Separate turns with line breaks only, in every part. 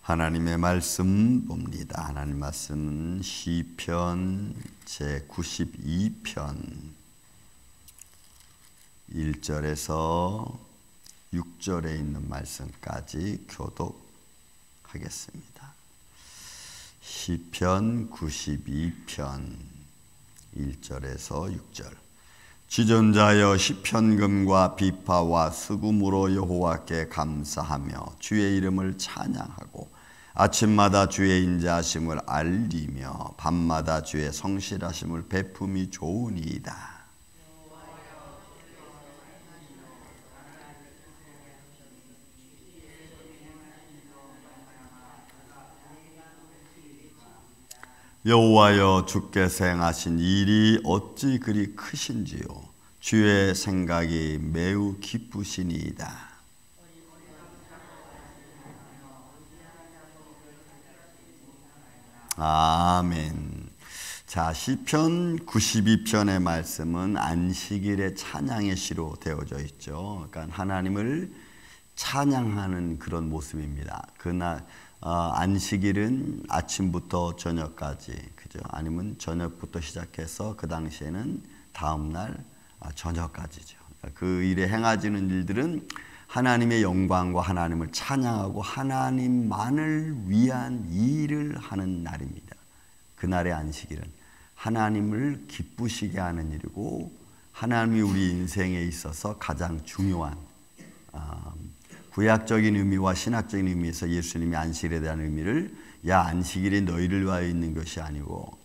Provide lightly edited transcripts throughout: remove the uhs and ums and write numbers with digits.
하나님의 말씀 봅니다. 하나님 말씀은 시편 제92편 1절에서 6절에 있는 말씀까지 교독하겠습니다. 시편 92편 1절에서 6절. 지존자여 시편금과 비파와 수금으로 여호와께 감사하며 주의 이름을 찬양하고 아침마다 주의 인자하심을 알리며 밤마다 주의 성실하심을 베품이 좋으니이다. 여호와여 주께서 행하신 일이 어찌 그리 크신지요. 주의 생각이 매우 기쁘시니이다. 아멘. 자, 시편 92편의 말씀은 안식일의 찬양의 시로 되어져 있죠. 그러니까 하나님을 찬양하는 그런 모습입니다. 그날 안식일은 아침부터 저녁까지, 그죠? 아니면 저녁부터 시작해서 그 당시에는 다음 날 저녁까지죠. 그 일에 행하지는 일들은 하나님의 영광과 하나님을 찬양하고 하나님만을 위한 일을 하는 날입니다. 그날의 안식일은 하나님을 기쁘시게 하는 일이고 하나님이 우리 인생에 있어서 가장 중요한 구약적인 의미와 신학적인 의미에서 예수님이 안식일에 대한 의미를 안식일이 너희를 위하여 있는 것이 아니고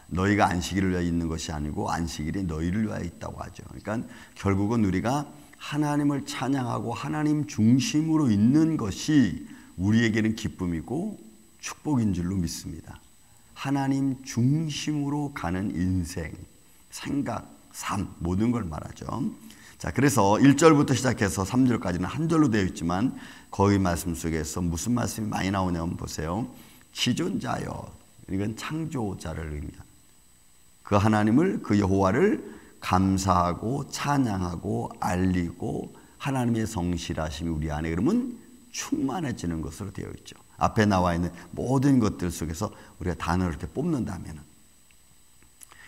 너희가 안식일을 위하여 있는 것이 아니고 안식일이 너희를 위하여 있다고 하죠. 그러니까 결국은 우리가 하나님을 찬양하고 하나님 중심으로 있는 것이 우리에게는 기쁨이고 축복인 줄로 믿습니다. 하나님 중심으로 가는 인생, 생각, 삶 모든 걸 말하죠. 자, 그래서 1절부터 시작해서 3절까지는 한 절로 되어 있지만 거기 말씀 속에서 무슨 말씀이 많이 나오냐면 보세요. 지존자여, 이건 창조자를 의미합니다. 그 하나님을, 그 여호와를 감사하고 찬양하고 알리고 하나님의 성실하심이 우리 안에 그러면 충만해지는 것으로 되어 있죠. 앞에 나와 있는 모든 것들 속에서 우리가 단어를 이렇게 뽑는다면,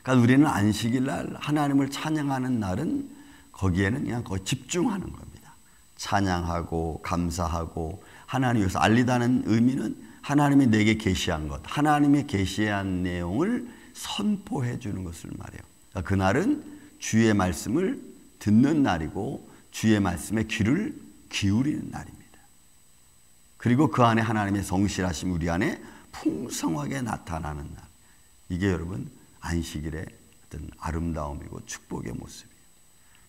그러니까 우리는 안식일 날 하나님을 찬양하는 날은 거기에는 그냥 거의 집중하는 겁니다. 찬양하고 감사하고 하나님 위해서 알리다는 의미는 하나님이 내게 계시한 것, 하나님이 계시한 내용을 선포해 주는 것을 말해요. 그러니까 그날은 주의 말씀을 듣는 날이고 주의 말씀에 귀를 기울이는 날입니다. 그리고 그 안에 하나님의 성실하심이 우리 안에 풍성하게 나타나는 날. 이게 여러분 안식일의 어떤 아름다움이고 축복의 모습이에요.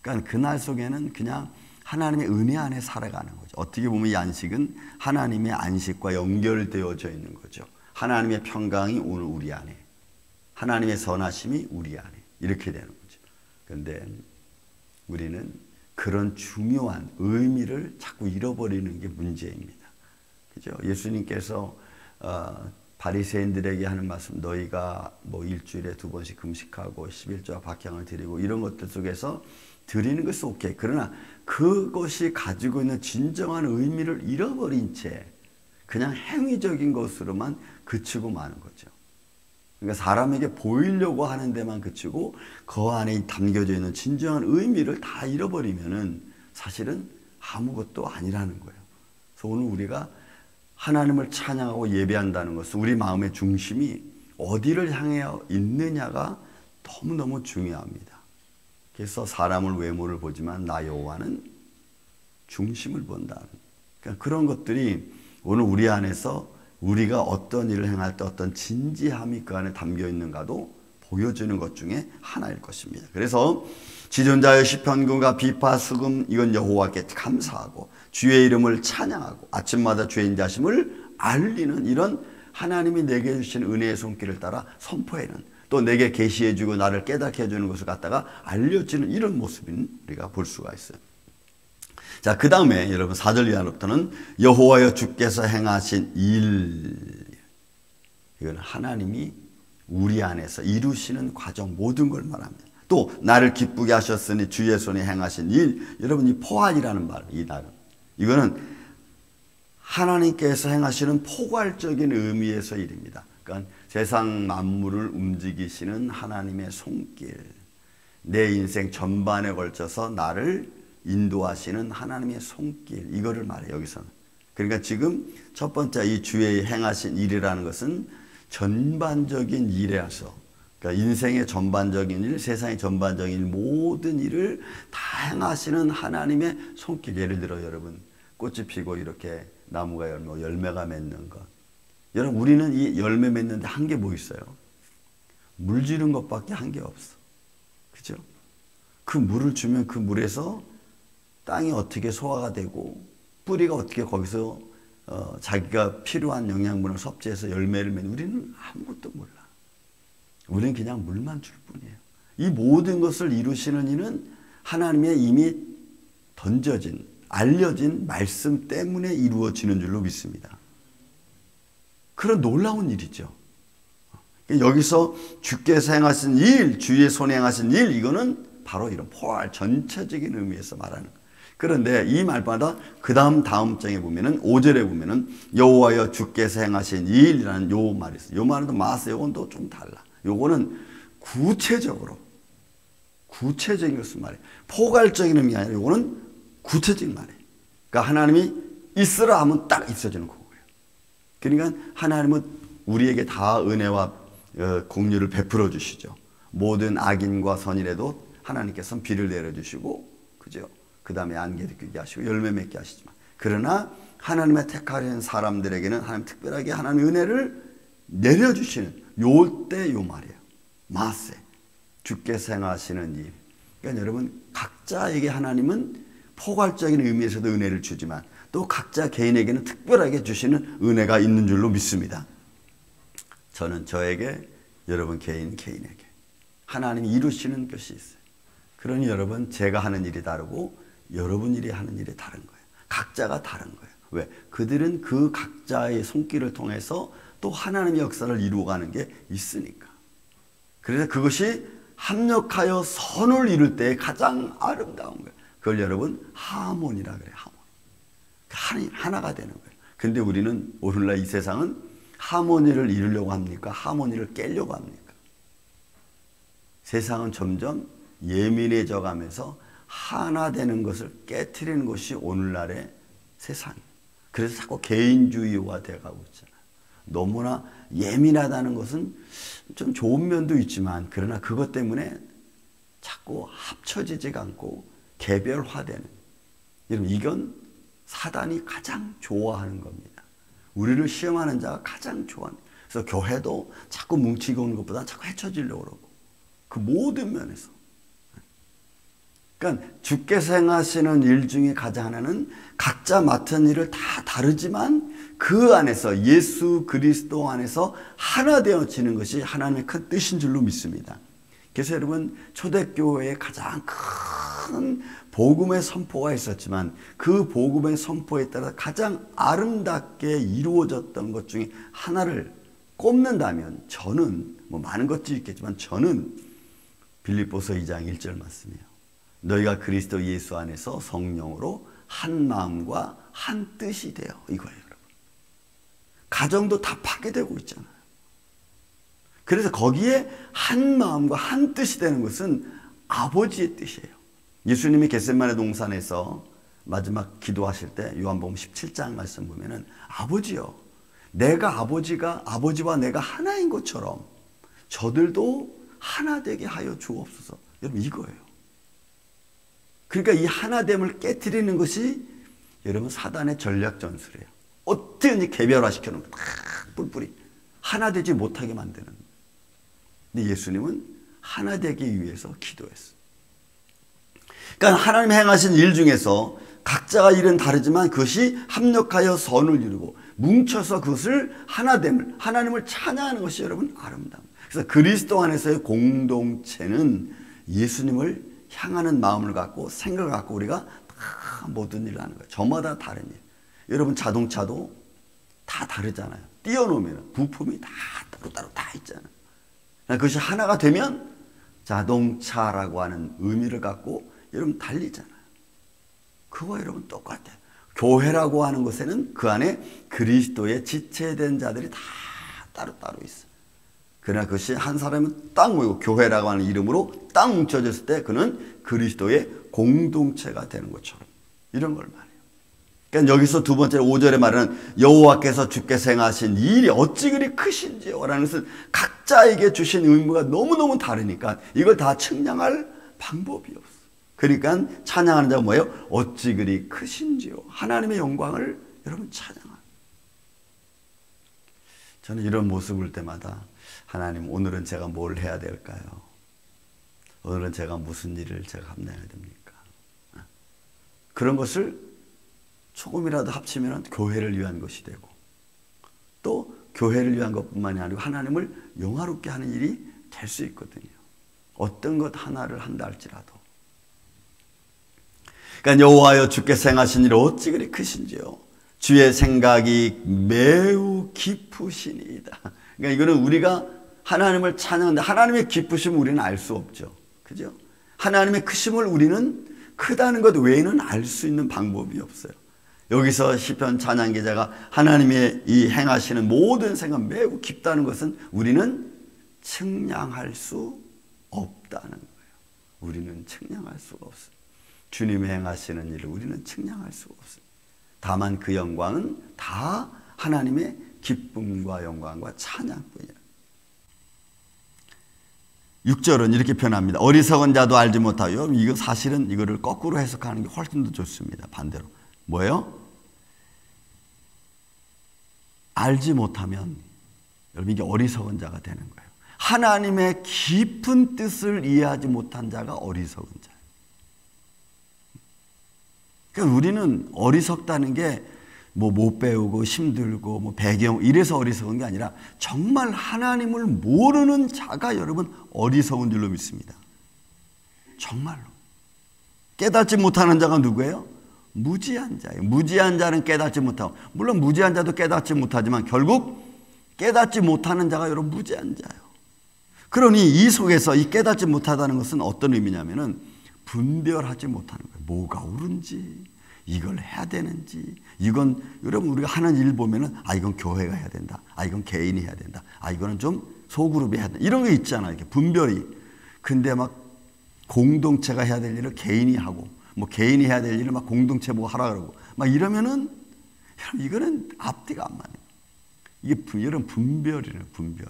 그러니까 그날 속에는 그냥 하나님의 은혜 안에 살아가는 거죠. 어떻게 보면 이 안식은 하나님의 안식과 연결되어져 있는 거죠. 하나님의 평강이 오늘 우리 안에, 하나님의 선하심이 우리 안에 이렇게 되는 거죠. 그런데 우리는 그런 중요한 의미를 자꾸 잃어버리는 게 문제입니다. 그죠? 예수님께서 바리새인들에게 하는 말씀, 너희가 뭐 일주일에 2번씩 금식하고 11조와 박향을 드리고 이런 것들 속에서 드리는 것은 오케이. 그러나 그것이 가지고 있는 진정한 의미를 잃어버린 채 그냥 행위적인 것으로만 그치고 마는 거죠. 그러니까 사람에게 보이려고 하는 데만 그치고 그 안에 담겨져 있는 진정한 의미를 다 잃어버리면은 사실은 아무것도 아니라는 거예요. 그래서 오늘 우리가 하나님을 찬양하고 예배한다는 것은 우리 마음의 중심이 어디를 향해 있느냐가 너무너무 중요합니다. 그래서 사람을 외모를 보지만 나 여호와는 중심을 본다. 그러니까 그런 것들이 오늘 우리 안에서 우리가 어떤 일을 행할 때 어떤 진지함이 그 안에 담겨 있는가도 보여주는 것 중에 하나일 것입니다. 그래서 지존자의 시편금과 비파 수금 이건 여호와께 감사하고 주의 이름을 찬양하고 아침마다 주의 인자하심을 알리는 이런 하나님이 내게 주신 은혜의 손길을 따라 선포하는, 또 내게 계시해 주고 나를 깨닫게 해주는 것을 갖다가 알려지는 이런 모습인 우리가 볼 수가 있어요. 자, 그 다음에 여러분 4절 이하부터는 여호와여 주께서 행하신 일, 이건 하나님이 우리 안에서 이루시는 과정 모든 걸 말합니다. 또 나를 기쁘게 하셨으니 주의 손에 행하신 일, 여러분 이 포한이라는 말, 이 단어, 이거는 하나님께서 행하시는 포괄적인 의미에서 일입니다. 그러니까 세상 만물을 움직이시는 하나님의 손길, 내 인생 전반에 걸쳐서 나를 인도하시는 하나님의 손길, 이거를 말해요, 여기서는. 그러니까 지금 첫 번째 이 주의 행하신 일이라는 것은 전반적인 일이라서, 그러니까 인생의 전반적인 일, 세상의 전반적인 일, 모든 일을 다 행하시는 하나님의 손길. 예를 들어 여러분, 꽃이 피고 이렇게 나무가 열고 열매가 맺는 것. 여러분, 우리는 이 열매 맺는데 한 게 뭐 있어요? 물 주는 것밖에 한 게 없어. 그죠? 그 물을 주면 그 물에서 땅이 어떻게 소화가 되고 뿌리가 어떻게 거기서 자기가 필요한 영양분을 섭취해서 열매를 맺는, 우리는 아무것도 몰라. 우리는 그냥 물만 줄 뿐이에요. 이 모든 것을 이루시는 이는 하나님의 이미 던져진, 알려진 말씀 때문에 이루어지는 줄로 믿습니다. 그런 놀라운 일이죠. 여기서 주께서 행하신 일, 주의 손에 행하신 일, 이거는 바로 이런 포괄 전체적인 의미에서 말하는 거예요. 그런데 이 말마다 그 다음 장에 보면은 5절에 보면은 여호와여 주께서 행하신 일이라는 요 말이 있어요. 요 말은 마스, 요건 또 좀 달라. 요거는 구체적인 것을 말해요. 포괄적인 의미 아니라 요거는 구체적인 말이에요. 그러니까 하나님이 있으라 하면 딱 있어지는 거고요. 그러니까 하나님은 우리에게 다 은혜와 공유를 베풀어 주시죠. 모든 악인과 선인에도 하나님께서는 비를 내려주시고, 그죠? 그 다음에 안개를 끼게 하시고 열매 맺게 하시지만, 그러나 하나님의 택하신 사람들에게는 하나님 특별하게 하나님의 은혜를 내려주시는 요때 요 말이에요. 마세, 주께서 행하시는 일. 그러니까 여러분, 각자에게 하나님은 포괄적인 의미에서도 은혜를 주지만 또 각자 개인에게는 특별하게 주시는 은혜가 있는 줄로 믿습니다. 저는 저에게, 여러분 개인에게 하나님이 이루시는 것이 있어요. 그러니 여러분, 제가 하는 일이 다르고 여러분 일이 하는 일이 다른 거예요. 각자가 다른 거예요. 왜? 그들은 그 각자의 손길을 통해서 또 하나님의 역사를 이루어가는 게 있으니까. 그래서 그것이 합력하여 선을 이룰 때 가장 아름다운 거예요. 그걸 여러분 하모니라 그래요. 하모니. 하나가 되는 거예요. 근데 우리는 오늘날 이 세상은 하모니를 이루려고 합니까? 하모니를 깨려고 합니까? 세상은 점점 예민해져 가면서 하나 되는 것을 깨트리는 것이 오늘날의 세상이에요. 그래서 자꾸 개인주의화 돼가고 있잖아요. 너무나 예민하다는 것은 좀 좋은 면도 있지만, 그러나 그것 때문에 자꾸 합쳐지지가 않고 개별화되는, 여러분 이건 사단이 가장 좋아하는 겁니다. 우리를 시험하는 자가 가장 좋아하는. 그래서 교회도 자꾸 뭉치고 오는 것보다 자꾸 헤쳐지려고 그러고, 그 모든 면에서. 그러니까 주께서 행하시는 일 중에 가장 하나는 각자 맡은 일을 다 다르지만 그 안에서 예수 그리스도 안에서 하나 되어지는 것이 하나님의 큰 뜻인 줄로 믿습니다. 그래서 여러분, 초대교회에 가장 큰 복음의 선포가 있었지만 그 복음의 선포에 따라 가장 아름답게 이루어졌던 것 중에 하나를 꼽는다면, 저는 뭐 많은 것들이 있겠지만 저는 빌립보서 2장 1절 말씀이에요. 너희가 그리스도 예수 안에서 성령으로 한 마음과 한 뜻이 되어, 이거예요. 여러분, 가정도 다 파괴되고 있잖아요. 그래서 거기에 한 마음과 한 뜻이 되는 것은 아버지의 뜻이에요. 예수님이 겟세마네 동산에서 마지막 기도하실 때 요한복음 17장 말씀 보면은, 아버지요, 내가 아버지와 내가 하나인 것처럼 저들도 하나 되게 하여 주옵소서. 여러분, 이거예요. 그러니까 이 하나됨을 깨트리는 것이 여러분 사단의 전략 전술이에요. 어떻게 개별화시켜 놓은 거야. 뿔뿔이 하나 되지 못하게 만드는. 근데 예수님은 하나 되기 위해서 기도했어. 그러니까 하나님 행하신 일 중에서 각자가 일은 다르지만 그것이 합력하여 선을 이루고 뭉쳐서 그것을 하나됨을, 하나님을 찬양하는 것이 여러분 아름다움. 그래서 그리스도 안에서의 공동체는 예수님을 향하는 마음을 갖고 생각을 갖고 우리가 다 모든 일을 하는 거예요. 저마다 다른 일. 여러분 자동차도 다 다르잖아요. 띄워놓으면 부품이 다 따로따로 다 있잖아요. 그것이 하나가 되면 자동차라고 하는 의미를 갖고 여러분 달리잖아요. 그거 여러분 똑같아요. 교회라고 하는 곳에는 그 안에 그리스도의 지체된 자들이 다 따로따로 있어요. 그러나 그것이 한 사람은 딱 모이고 교회라고 하는 이름으로 딱 뭉쳐졌을 때 그는 그리스도의 공동체가 되는 것처럼 이런 걸 말해요. 그러니까 여기서 두 번째 5절에 말하는 여호와께서 주께서 행하신 이 일이 어찌 그리 크신지요 라는 것은 각자에게 주신 의무가 너무너무 다르니까 이걸 다 측량할 방법이 없어. 그러니까 찬양하는 자가 뭐예요? 어찌 그리 크신지요. 하나님의 영광을 여러분 찬양하는. 저는 이런 모습을 볼 때마다 하나님, 오늘은 제가 뭘 해야 될까요? 오늘은 제가 무슨 일을 제가 감당해야 됩니까? 그런 것을 조금이라도 합치면 교회를 위한 것이 되고 또 교회를 위한 것뿐만이 아니고 하나님을 영화롭게 하는 일이 될 수 있거든요. 어떤 것 하나를 한다 할지라도. 그러니까 여호와여 주께서 행하신 일이 어찌 그리 크신지요. 주의 생각이 매우 깊으시니이다. 그러니까 이거는 우리가 하나님을 찬양하는데 하나님의 깊으심을 우리는 알 수 없죠. 그죠? 하나님의 크심을 우리는 크다는 것 외에는 알 수 있는 방법이 없어요. 여기서 시편 찬양 기자가 하나님의 이 행하시는 모든 생각 매우 깊다는 것은 우리는 측량할 수 없다는 거예요. 우리는 측량할 수가 없어요. 주님의 행하시는 일을 우리는 측량할 수가 없어요. 다만 그 영광은 다 하나님의 기쁨과 영광과 찬양뿐이에요. 6절은 이렇게 표현합니다. 어리석은 자도 알지 못하고. 여러분 이거 사실은 이거를 거꾸로 해석하는 게 훨씬 더 좋습니다. 반대로. 뭐예요? 알지 못하면 여러분 이게 어리석은 자가 되는 거예요. 하나님의 깊은 뜻을 이해하지 못한 자가 어리석은 자예요. 그러니까 우리는 어리석다는 게 뭐 못 배우고 힘들고 뭐 배경 이래서 어리석은 게 아니라 정말 하나님을 모르는 자가 여러분 어리석은 줄로 믿습니다. 정말로. 깨닫지 못하는 자가 누구예요? 무지한 자예요. 무지한 자는 깨닫지 못하고, 물론 무지한 자도 깨닫지 못하지만 결국 깨닫지 못하는 자가 여러분 무지한 자예요. 그러니 이 속에서 이 깨닫지 못하다는 것은 어떤 의미냐면은 분별하지 못하는 거예요. 뭐가 옳은지, 이걸 해야 되는지, 이건 여러분 우리가 하는 일 보면은 아 이건 교회가 해야 된다, 아 이건 개인이 해야 된다, 아 이거는 좀 소그룹이 해야 된다, 이런 게 있잖아요. 이렇게 분별이. 근데 막 공동체가 해야 될 일을 개인이 하고, 뭐 개인이 해야 될 일을 막 공동체 보고 하라 그러고 막 이러면은 이거는 앞뒤가 안 맞아요. 이게 여러분 분별이에요. 분별.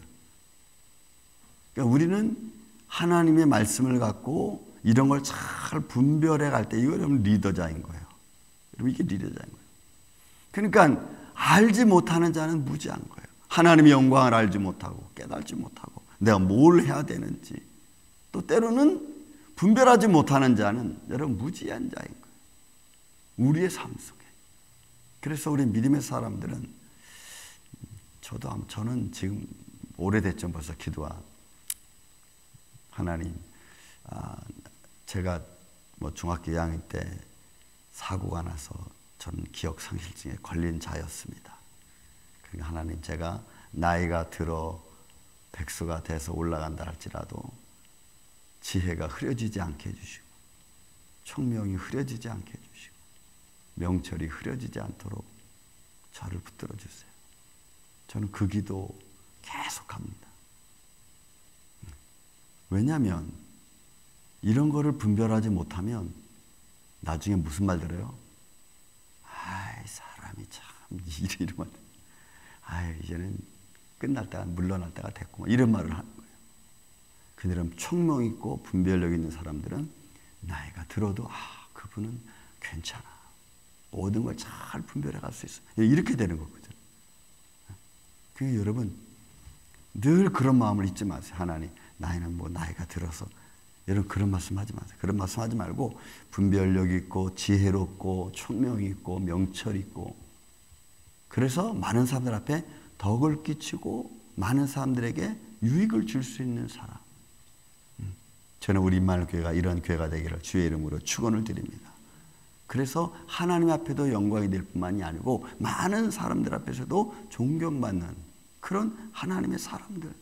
그러니까 우리는 하나님의 말씀을 갖고 이런 걸 잘 분별해 갈 때 이거 여러분 리더자인 거예요. 여러분 이게 리더자인 거예요. 그러니까 알지 못하는 자는 무지한 거예요. 하나님의 영광을 알지 못하고 깨닫지 못하고 내가 뭘 해야 되는지, 또 때로는 분별하지 못하는 자는 여러분 무지한 자인 거예요. 우리의 삶 속에. 그래서 우리 믿음의 사람들은 저는 지금 오래됐죠. 벌써 기도와 하나님, 제가 뭐 중학교 2학년 때 사고가 나서 저는 기억상실증에 걸린 자였습니다. 그러니까 하나님, 제가 나이가 들어 백수가 돼서 올라간다 할지라도 지혜가 흐려지지 않게 해주시고 총명이 흐려지지 않게 해주시고 명철이 흐려지지 않도록 저를 붙들어 주세요. 저는 그 기도 계속합니다. 왜냐하면 이런 거를 분별하지 못하면 나중에 무슨 말 들어요? 아이 사람이 참 이러면 아이 이제는 끝날 때가 물러날 때가 됐고 이런 말을 하는 거예요. 그들은 총명 있고 분별력 있는 사람들은 나이가 들어도 그분은 괜찮아. 모든 걸 잘 분별해 갈 수 있어. 이렇게 되는 거거든. 그러니까 여러분 늘 그런 마음을 잊지 마세요. 하나님, 나이는 뭐 나이가 들어서 여러분 그런 말씀하지 마세요. 그런 말씀하지 말고 분별력 있고 지혜롭고 총명 있고 명철 있고, 그래서 많은 사람들 앞에 덕을 끼치고 많은 사람들에게 유익을 줄 수 있는 사람. 저는 우리 임마누엘교회가 이런 교회가 되기를 주의 이름으로 축원을 드립니다. 그래서 하나님 앞에도 영광이 될 뿐만이 아니고 많은 사람들 앞에서도 존경받는 그런 하나님의 사람들.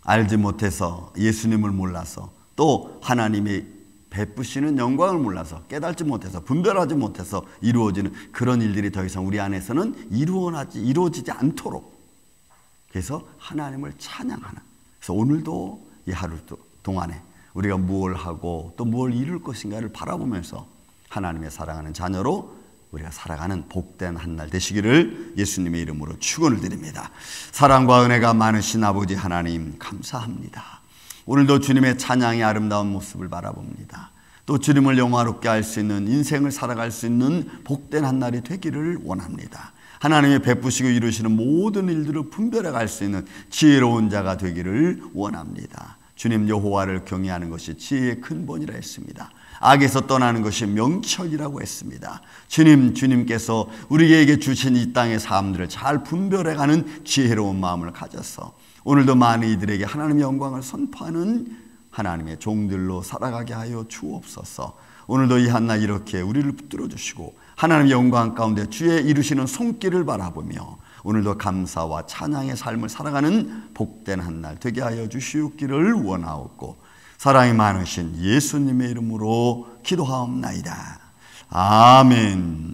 알지 못해서 예수님을 몰라서 또 하나님의 베푸시는 영광을 몰라서 깨닫지 못해서 분별하지 못해서 이루어지는 그런 일들이 더 이상 우리 안에서는 이루어지지 않도록, 그래서 하나님을 찬양하는, 그래서 오늘도 이 하루 동안에 우리가 무엇을 하고 또 무엇을 이룰 것인가를 바라보면서 하나님의 사랑하는 자녀로 우리가 살아가는 복된 한날 되시기를 예수님의 이름으로 축원을 드립니다. 사랑과 은혜가 많으신 아버지 하나님 감사합니다. 오늘도 주님의 찬양의 아름다운 모습을 바라봅니다. 또 주님을 영화롭게 할 수 있는 인생을 살아갈 수 있는 복된 한날이 되기를 원합니다. 하나님의 베푸시고 이루시는 모든 일들을 분별해 갈 수 있는 지혜로운 자가 되기를 원합니다. 주님 여호와를 경외하는 것이 지혜의 근본이라 했습니다. 악에서 떠나는 것이 명철이라고 했습니다. 주님께서 우리에게 주신 이 땅의 삶들을 잘 분별해가는 지혜로운 마음을 가져서 오늘도 많은 이들에게 하나님의 영광을 선포하는 하나님의 종들로 살아가게 하여 주옵소서. 오늘도 이 한날 이렇게 우리를 붙들어 주시고 하나님의 영광 가운데 주의 이루시는 손길을 바라보며 오늘도 감사와 찬양의 삶을 살아가는 복된 한날 되게 하여 주시옵기를 원하옵고 사랑이 많으신 예수님의 이름으로 기도하옵나이다. 아멘.